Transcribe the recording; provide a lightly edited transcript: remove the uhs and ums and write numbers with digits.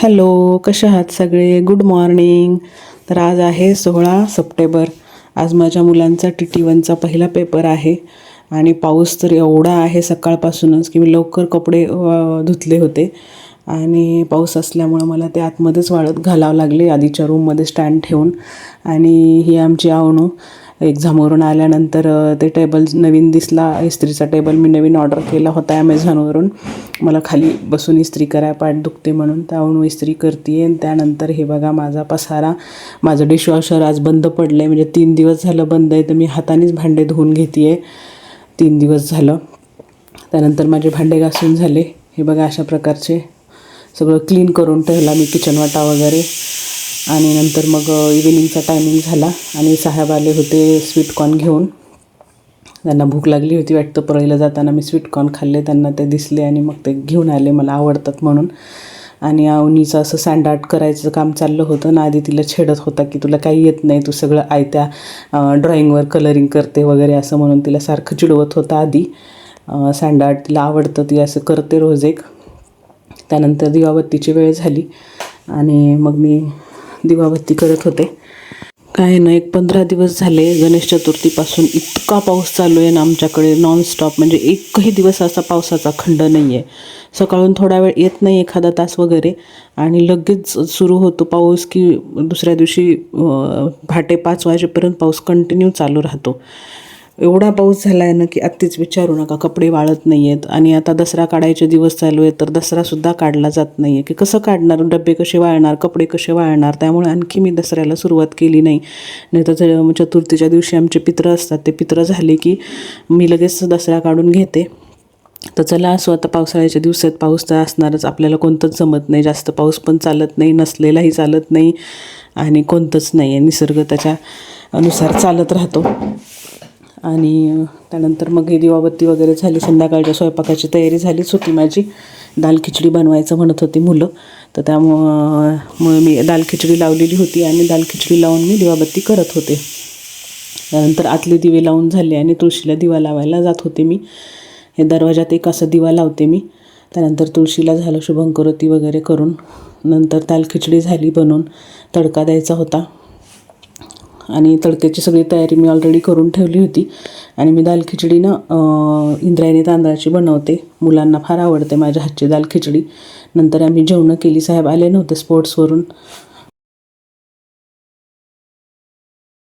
Hello, कशा आहात सगळे? Good morning. तर आज आहे 16 सप्टेंबर. आज माझ्या मुलांचा TT1चा पहिला पेपर आहे आणि पाऊस तर एवढा आहे सकाळपासूनच की मी लवकर कपडे धुतले होते आणि पाऊस असल्यामुळं मला ते आतमध्येच वाळत घालावं लागले आधीच्या रूममध्ये स्टँड ठेवून. आणि ही आमची आवणू एक्झामवरून आल्यानंतर ते टेबल नवीन दिसला, इस्त्रीचा टेबल मी नवीन ऑर्डर केला होता ॲमेझॉनवरून. मला खाली बसून इस्त्री करायला पाठ दुखते म्हणून त्यावरून इस्त्री करते आहे. आणि त्यानंतर हे बघा माझा पसारा. माझं डिशवॉशर आज बंद पडलं आहे, म्हणजे 3 दिवस झालं बंद आहे, तर मी हातानेच भांडे धुवून घेते आहे. 3 दिवस झालं. त्यानंतर माझे भांडे घासून झाले. हे बघा अशा प्रकारचे सगळं क्लीन करून ठेवला मी किचन वाटा वगैरे. आणि नंतर मग इव्हिनिंगचा टायमिंग झाला आणि साहेब आले होते स्वीटकॉर्न घेऊन. त्यांना भूक लागली होती वाटतं, परळीला जाताना मी स्वीटकॉर्न खाल्ले, त्यांना ते दिसले आणि मग ते घेऊन आले, मला आवडतात म्हणून. आणि अवनीचं असं सँडआर्ट करायचं काम चाललं होतं ना. आधी तिला छेडत होता की तुला काही येत नाही, तू सगळं आयत्या ड्रॉइंगवर कलरिंग करते वगैरे असं म्हणून तिला सारखं चिडवत होता आधी. सँडआर्ट तिला आवडतं, ती असं करते रोज एक. त्यानंतर दिवाबत्तीची वेळ झाली आणि मग मी दिवाबत्ती करत होते. काय ना, एक 15 दिवस झाले गणेश चतुर्थीपासून इतका पाऊस चालू आहे ना आमच्याकडे नॉनस्टॉप. म्हणजे एकही दिवस असा पावसाचा खंड नाही आहे. सकाळून थोडा वेळ येत नाही, एखादा तास वगैरे, आणि लगेच सुरू होतो पाऊस की दुसऱ्या दिवशी पहाटे 5 वाजेपर्यंत पाऊस कंटिन्यू चालू राहतो. एवढा पाऊस झाला आहे ना की अगदीच विचारू नका. कपडे वाळत नाही आहेत आणि आता दसरा काढायचे दिवस चालू आहेत, तर दसरासुद्धा काढला जात नाही आहे की कसं काढणार, डबे कसे वाळणार, कपडे कसे वाळणार. त्यामुळे आणखी मी दसऱ्याला सुरुवात केली नाही. नाही तर चतुर्थीच्या दिवशी आमचे पित्र असतात, ते पित्र झाले की मी लगेच दसरा काढून घेते. तर चला असो, आता पावसाळ्याच्या दिवसात पाऊस तर असणारच. आपल्याला कोणतंच जमत नाही, जास्त पाऊस पण चालत नाही, नसलेलाही चालत नाही आणि कोणतंच नाही आहे. निसर्ग त्याच्या अनुसार चालत राहतो. आणि त्यानंतर मग ही दिवाबत्ती वगैरे झाली. संध्याकाळच्या स्वयंपाकाची तयारी झालीच होती माझी. दाल खिचडी बनवायचं म्हणत होती मुलं, तर त्यामुळं मी दाल खिचडी लावलेली होती आणि दाल खिचडी लावून मी दिवाबत्ती करत होते. त्यानंतर आतले दिवे लावून झाले आणि तुळशीला दिवा लावायला जात होते मी. हे दरवाजात एक असा दिवा लावते मी. त्यानंतर तुळशीला झालं शुभंकरोती वगैरे करून, नंतर दाल खिचडी झाली बनवून. तडका द्यायचा होता आणि तडक्याची सगळी तयारी मी ऑलरेडी करून ठेवली होती. आणि मी दाल खिचडी ना इंद्रायणी तांदळाची बनवते. मुलांना फार आवडते माझ्या हातची दाल खिचडी. नंतर आम्ही जेवणं केली. साहेब आले नव्हते स्पोर्ट्सवरून,